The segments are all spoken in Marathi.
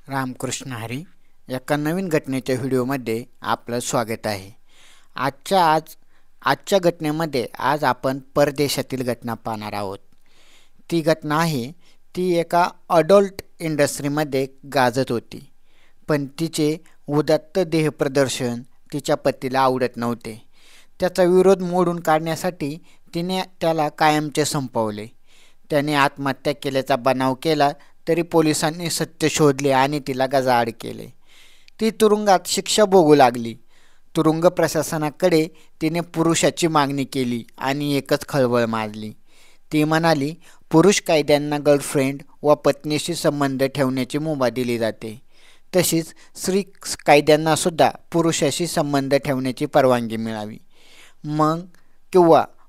रामकृष्ण हरी. एका नवीन घटनेच्या व्हिडिओमध्ये आपलं स्वागत आहे. आजच्या घटनेमध्ये आज आपण परदेशातील घटना पाहणार आहोत. ती घटना आहे ती एका अडल्ट इंडस्ट्रीमध्ये गाजत होती, पण तिचे उदात्त देहप्रदर्शन तिच्या पतीला आवडत नव्हते. त्याचा विरोध मोडून काढण्यासाठी तिने त्याला कायमचे संपवले. त्याने आत्महत्या केल्याचा बनाव केला तरी पोलिसांनी सत्य शोधले आणि तिला गजाआड केले. ती तुरुंगात शिक्षा भोगू लागली. तुरुंग प्रशासनाकडे तिने पुरुषाची मागणी केली आणि एकच खळबळ माजली. ती म्हणाली, पुरुष कायद्यांना गर्लफ्रेंड व पत्नीशी संबंध ठेवण्याची मुभा दिली जाते, तशीच स्त्री कायद्यांना सुद्धा पुरुषाशी संबंध ठेवण्याची परवानगी मिळावी.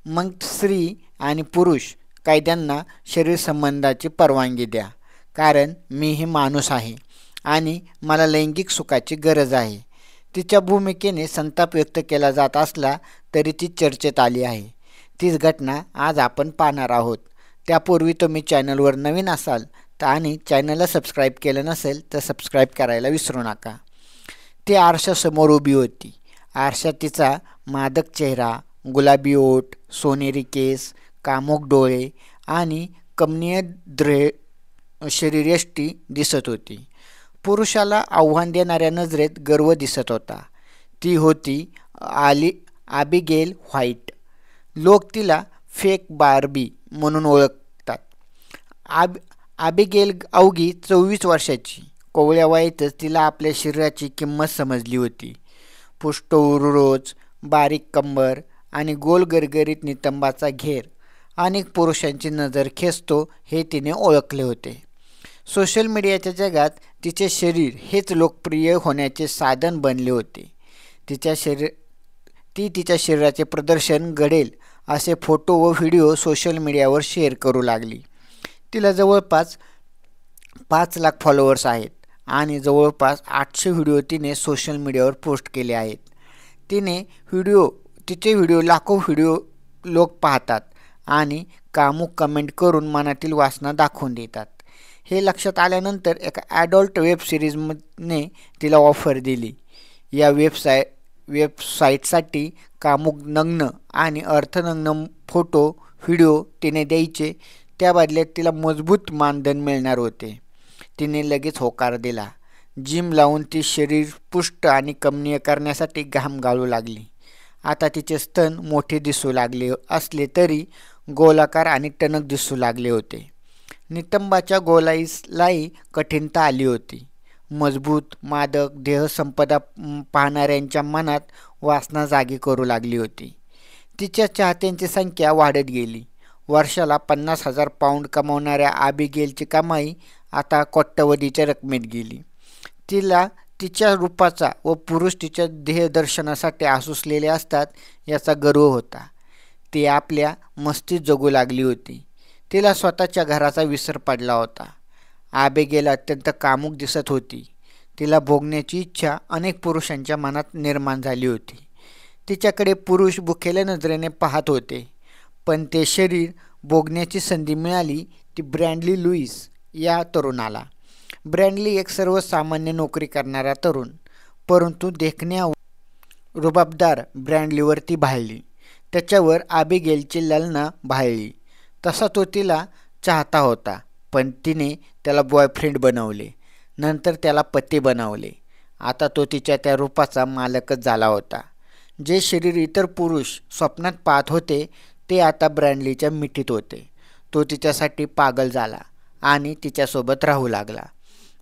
मग स्त्री आणि पुरुष कायद्यांना शरीर संबंधाची परवानगी द्या, कारण मी ही माणूस आहे आणि मला लैंगिक सुखाची गरज आहे. तिच्या भूमिकेने संताप व्यक्त केला जात असला तरी ती चर्चेत आली आहे. तीच घटना आज आपण पाहणार आहोत. त्यापूर्वी तुम्ही चॅनलवर नवीन असाल आणि चॅनलला सबस्क्राईब केलं नसेल तर सबस्क्राईब करायला विसरू नका. ती आरशासमोर उभी होती. आरशात तिचा मादक चेहरा, गुलाबी ओठ, सोनेरी केस, कामुक डोळे आणि कमनीय शरीरयष्टी दिसत होती. पुरुषाला आव्हान देणाऱ्या नजरेत गर्व दिसत होता. ती होती आबिगेल व्हाईट. लोक तिला फेक बार्बी म्हणून ओळखतात. आबिगेल अवघी 24 वर्षाची. कोवळ्या वयातच तिला आपल्या शरीराची किंमत समजली होती. पुष्ट उरोज, बारीक कंबर आणि गोल गरगरीत नितंबाचा घेर अनेक पुरुषांची नजर खेचतो हे तिने ओळखले होते. सोशल मीडियाच्या जगात तिचे शरीर हेच लोकप्रिय होण्याचे साधन बनले होते. ती तिच्या शरीराचे प्रदर्शन घडेल असे फोटो व व्हिडिओ सोशल मीडियावर शेअर करू लागली. तिला जवळपास 5 लाख फॉलोअर्स आहेत आणि जवळपास 800 व्हिडिओ तिने सोशल मीडियावर पोस्ट केले आहेत. तिचे व्हिडिओ लाखो व्हिडिओ लोक पाहतात आणि कामुक कमेंट करून मनातील वासना दाखवून देतात. हे लक्षात आल्यानंतर एका ॲडल्ट वेब सिरीजने तिला ऑफर दिली. या वेबसाईटसाठी कामुक नग्न आणि अर्थनग्न फोटो व्हिडिओ तिने द्यायचे. त्या बदल्यात तिला मजबूत मानधन मिळणार होते. तिने लगेच होकार दिला. जिम लावून ती शरीर पुष्ट आणि कमनीय करण्यासाठी घाम गाळू लागली. आता तिचे स्तन मोठे दिसू लागले असले तरी गोलाकार आणि टणक दिसू लागले होते. नितंबाच्या गोलाईलाही कठीणता आली होती. मजबूत मादक देहसंपदा पाहणाऱ्यांच्या मनात वासना जागी करू लागली होती. तिच्या चाहत्यांची संख्या वाढत गेली. वर्षाला 50,000 पाऊंड कमावणाऱ्या आबिगेलची कमाई आता कोट्यवधीच्या रकमेत गेली. तिला तिच्या रूपाचा व पुरुष तिच्या देहदर्शनासाठी आसुसलेले असतात याचा गर्व होता. ती आपल्या मस्तीत जगू लागली होती. तिला स्वतःच्या घराचा विसर पडला होता. आबिगेल अत्यंत कामुक दिसत होती. तिला भोगण्याची इच्छा अनेक पुरुषांच्या मनात निर्माण झाली होती. तिच्याकडे पुरुष भुकेल्या नजरेने पाहत होते, पण ते शरीर भोगण्याची संधी मिळाली ती ब्रॅडली लुईस या तरुणाला. ब्रॅडली एक सर्वसामान्य नोकरी करणारा तरुण, परंतु देखण्या रुबाबदार ब्रॅडलीवर ती भाळली. त्याच्यावर आबिगेलची ललना भाळली. तसा तो तिला चाहता होता, पण तिने त्याला बॉयफ्रेंड बनवले, नंतर त्याला पती बनवले. आता तो तिच्या त्या रूपाचा मालकच झाला होता. जे शरीर इतर पुरुष स्वप्नात पाहत होते ते आता ब्रॅडलीच्या मिठीत होते. तो तिच्यासाठी पागल झाला आणि तिच्यासोबत राहू लागला.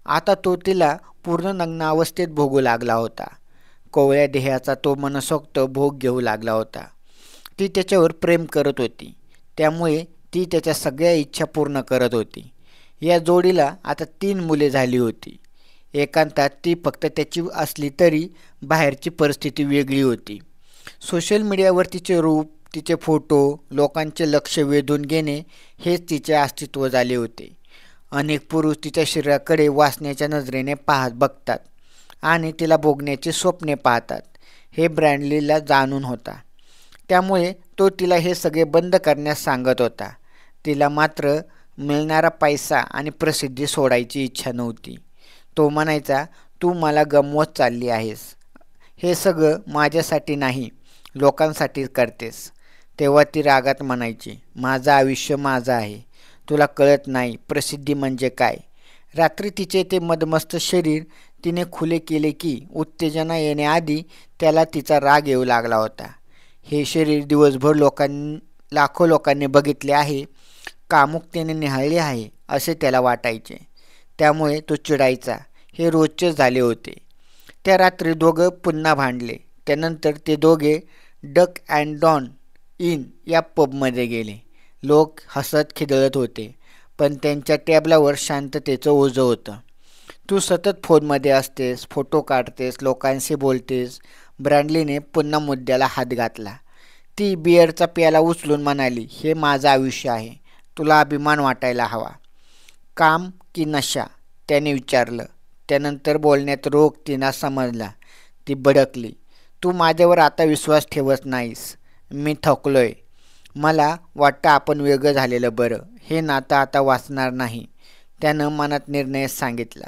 आता तो तिला पूर्ण नग्न अवस्थेत भोगू लागला होता. कोवळ्या देहाचा तो मनसोक्त भोग घेऊ लागला होता. ती त्याच्यावर प्रेम करत होती, त्यामुळे ती त्याच्या सगळ्या इच्छा पूर्ण करत होती. या जोडीला आता 3 मुले झाली होती. एकांतात ती फक्त त्याची असली तरी बाहेरची परिस्थिती वेगळी होती. सोशल मीडियावर तिचे रूप, तिचे फोटो लोकांचे लक्ष वेधून घेणे हेच तिचे अस्तित्व झाले होते. अनेक पुरुष तिच्या शरीराकडे वासनेच्या नजरेने बघतात आणि तिला भोगण्याची स्वप्ने पाहतात. हे ब्रॅडलीला जाणून होता. त्यामुळे तो तिला हे सगळे बंद करण्यास सांगत होता. तिला मात्र मिळणारा पैसा आणि प्रसिद्धी सोडायची इच्छा नव्हती. तो म्हणायचा, तू मला गमवत चालली आहेस. हे सगळं माझ्यासाठी नाही, लोकांसाठी करतेस. तेव्हा ती रागात म्हणायची, माझं आयुष्य माझं आहे. तुला कळत नाही प्रसिद्धी म्हणजे काय. रात्री तिचे ते मदमस्त शरीर तिने खुले केले की उत्तेजना येण्याआधी त्याला तिचा राग येऊ लागला होता. हे शरीर दिवसभर लाखो लोकांनी बघितले आहे, कामुकतेने निहाळले आहे असे त्याला वाटायचे. त्यामुळे तो चिडायचा. हे रोजचे झाले होते. त्या रात्री दोघं पुन्हा भांडले. त्यानंतर ते दोघे डक अँड डॉन इन या पबमध्ये गेले. लोक हसत खिदळत होते, पण त्यांच्या टेबलावर शांततेचं ओझं होतं. तू सतत फोनमध्ये असतेस, फोटो काढतेस, लोकांशी बोलतेस. ब्रँडलीने पुन्हा मुद्द्याला हात घातला. ती बिअरचा प्याला उचलून म्हणाली, हे माझं आयुष्य आहे. तुला अभिमान वाटायला हवा. काम की नशा, त्याने विचारलं. त्यानंतर बोलण्यात रोग तिला समजला. ती भडकली. तू माझ्यावर आता विश्वास ठेवत नाहीस. मी थकलोय. मला वाटतं आपण वेगळं झालेलं बरं. हे नातं आता वाचणार नाही. त्यानं मनात निर्णय सांगितला.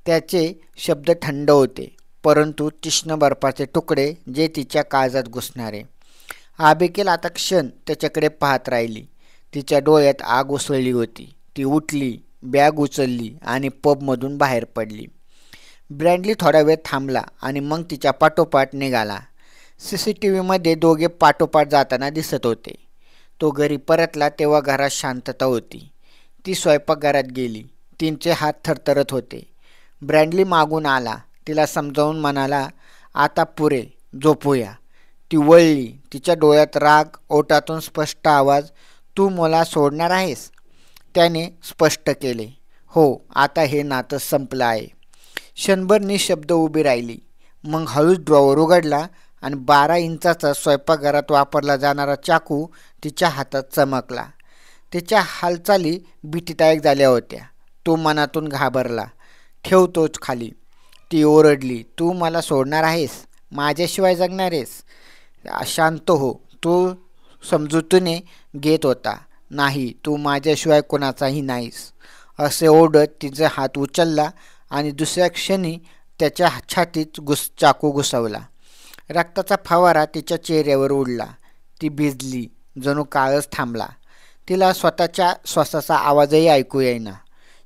त्याचे शब्द थंड होते, परंतु तीक्ष्ण बर्फाचे तुकडे जे तिच्या काळजात घुसणारे. आबिगेल आता क्षण त्याच्याकडे पाहत राहिली. तिच्या डोळ्यात आग उसळली होती. ती उठली, बॅग उचलली आणि पबमधून बाहेर पडली. ब्रँडली थोडा वेळ थांबला आणि मग तिच्या पाठोपाठ निघाला. CCTVमध्ये दोघे पाठोपाठ जाताना दिसत होते. तो घरी परतला तेव्हा घरात शांतता होती. ती स्वयंपाकघरात गेली. तिचे हात थरथरत होते. ब्रँडली मागून आला. तिला समजावून म्हणाला, आता पुरे, झोपूया. ती वळली. तिच्या डोळ्यात राग, ओठातून स्पष्ट आवाज, तू मला सोडणार आहेस. त्याने स्पष्ट केले, हो, आता हे नातं संपलं आहे. क्षणभर निशब्द उभी राहिली. मग हळूच ड्रॉवर उघडला आणि 12 इंचाचा स्वयंपाकघरात वापरला जाणारा चाकू तिच्या हातात चमकला. तिच्या हालचाली भीतीदायक झाल्या होत्या. तो मनातून घाबरला. ठेव तोच खाली. ती ओरडली, तू मला सोडणार आहेस, माझ्याशिवाय जगणार आहेस. शांत हो. तो समजुतीने घेत होता. नाही, तू माझ्याशिवाय कोणाचाही नाहीस. असे ओरडत तिचा हात उचलला आणि दुसऱ्या क्षणी त्याच्या छातीत चाकू घुसवला. रक्ताचा फवारा तिच्या चेहऱ्यावर उडला. ती भिजली. जणू काळच थांबला. तिला स्वतःच्या श्वासाचा आवाजही ऐकू येईना.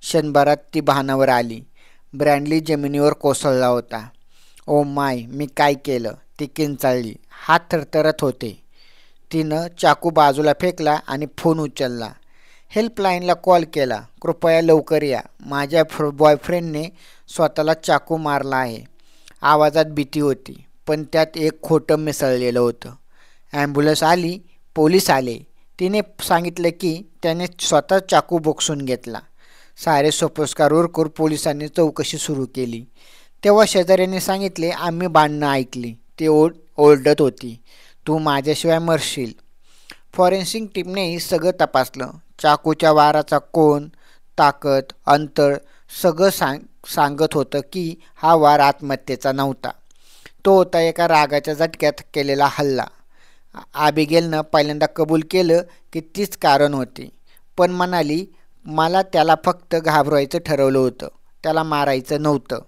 क्षणभरात ती भानावर आली. ब्रँडली जमिनीवर कोसळला होता. ओ माय, मी काय केलं. ती किंचाळली. हात थरथरत होते. तिनं चाकू बाजूला फेकला आणि फोन उचलला. हेल्पलाईनला कॉल केला. कृपया लवकर या. माझ्या बॉयफ्रेंडने स्वतःला चाकू मारला आहे. आवाजात भीती होती, पण त्यात एक खोटं मिसळलेलं होतं. ॲम्ब्युलन्स आली. पोलीस आले. तिने सांगितलं की त्याने स्वतः चाकू बोक्सून घेतला. सारे सोपस्कार उरकून पोलिसांनी चौकशी सुरू केली. तेव्हा शेजाऱ्यांनी सांगितले, आम्ही भांडणं ऐकली. ती ओरडत होती, तू माझ्याशिवाय मरशील. फॉरेन्सिक टीमनेही सगळं तपासलं. चाकूच्या वाराचा कोन, ताकद, अंतर सगळं सांगत होतं की हा वार आत्महत्येचा नव्हता. तो होता एका रागाच्या झटक्यात केलेला हल्ला. आबिगेलनं पहिल्यांदा कबूल केलं की तीच कारण होती, पण म्हणाली, मला त्याला फक्त घाबरवायचं ठरवलं होतं, त्याला मारायचं नव्हतं.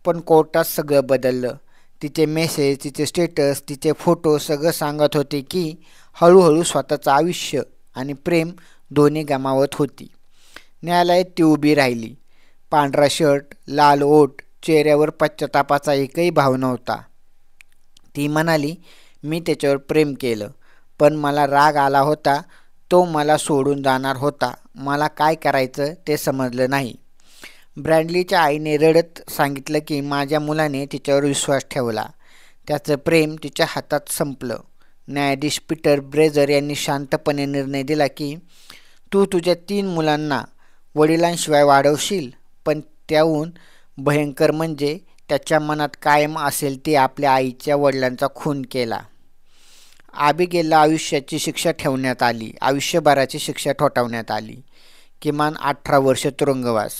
पण कोर्टात सगळं बदललं. तिचे मेसेज, तिचे स्टेटस, तिचे फोटो सगळं सांगत होते की हळूहळू स्वतःचं आयुष्य आणि प्रेम दोन्ही गमावत होती. न्यायालयात ती उभी राहिली. पांढरा शर्ट, लाल ओठ, चेहऱ्यावर पश्चातापाचा एकही भाव नव्हता. ती म्हणाली, मी त्याच्यावर प्रेम केलं, पण मला राग आला होता. तो मला सोडून जाणार होता. मला काय करायचं ते समजलं नाही. ब्रँडलीच्या आईने रडत सांगितलं की माझ्या मुलाने तिच्यावर विश्वास ठेवला. त्याचं प्रेम तिच्या हातात संपलं. न्यायाधीश पीटर ब्रेझर यांनी शांतपणे निर्णय दिला की तू तुझ्या 3 मुलांना वडिलांशिवाय वाढवशील, पण त्याहून भयंकर म्हणजे त्याच्या मनात कायम असेल ते आपल्या आईच्या वडिलांचा खून केला. आबिगेलला आयुष्याची शिक्षा ठेवण्यात आली. आयुष्यभराची शिक्षा ठोठावण्यात आली. किमान 18 वर्ष तुरुंगवास.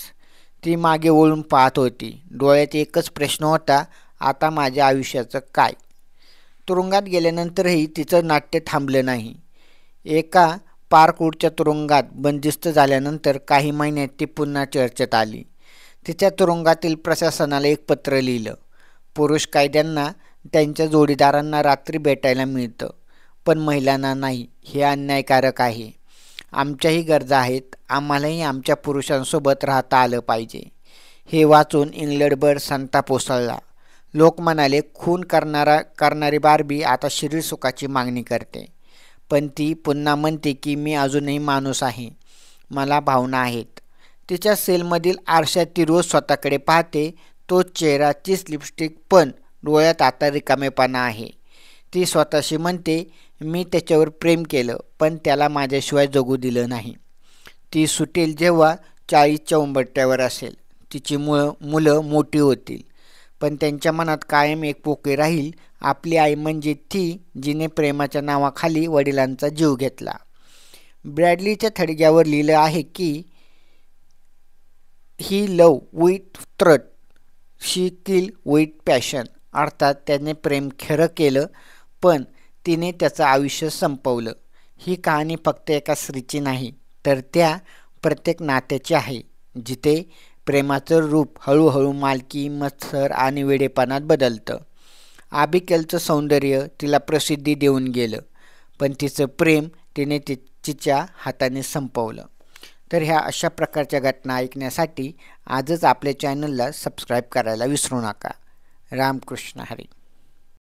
ती मागे वळून पाहत होती. डोळ्यात एकच प्रश्न होता, आता माझ्या आयुष्याचं काय. तुरुंगात गेल्यानंतरही तिचं नाट्य थांबलं नाही. एका पार्कवूडच्या तुरुंगात बंदिस्त झाल्यानंतर काही महिन्यात ती पुन्हा चर्चेत आली. तिच्या तुरुंगातील प्रशासनाला एक पत्र लिहिलं. पुरुष कैद्यांना त्यांच्या जोडीदारांना रात्री भेटायला मिळतं, पण महिलांना नाही. हे अन्यायकारक आहे. आमच्याही गरजा आहेत. आम्हालाही आमच्या पुरुषांसोबत राहता आलं पाहिजे. हे वाचून इंग्लंडभर संताप उसळला. लोक म्हणाले, खून करणारी बार्बी आता शरीर सुखाची मागणी करते. पण ती पुन्हा म्हणते की मी अजूनही माणूस आहे. मला भावना आहेत. तिच्या सेलमधील आरशात ती रोज स्वतःकडे पाहते. तोच चेहरा, तीच लिपस्टिक, पण डोळ्यात आता रिकामेपणा आहे. ती स्वतःशी म्हणते, मी त्याच्यावर प्रेम केलं, पण त्याला माझ्याशिवाय जगू दिलं नाही. ती सुटेल जेव्हा 40च्या उंबरठ्यावर असेल. तिची मुलं मोठी होतील, पण त्यांच्या मनात कायम एक पोकळी राहील. आपली आई म्हणजे ती जिने प्रेमाच्या नावाखाली वडिलांचा जीव घेतला. ब्रॅडलीच्या थडग्यावर लिहिलं आहे की he love with thrust, she kill with passion. अर्थात त्याने प्रेम खरं केलं, पण तिने त्याचं आयुष्य संपवलं. ही कहाणी फक्त एका स्त्रीची नाही, तर त्या प्रत्येक नात्याची आहे, जिथे प्रेमाचं रूप हळूहळू मालकी, मत्सर आणि वेडेपणात बदलतं. आबिगेलचं सौंदर्य तिला प्रसिद्धी देऊन गेलं, पण तिचं प्रेम तिने तिच्या हाताने संपवलं. तर ह्या अशा प्रकारच्या घटना ऐकण्यासाठी आजच आपल्या चॅनलला सबस्क्राईब करायला विसरू नका. रामकृष्ण हरी.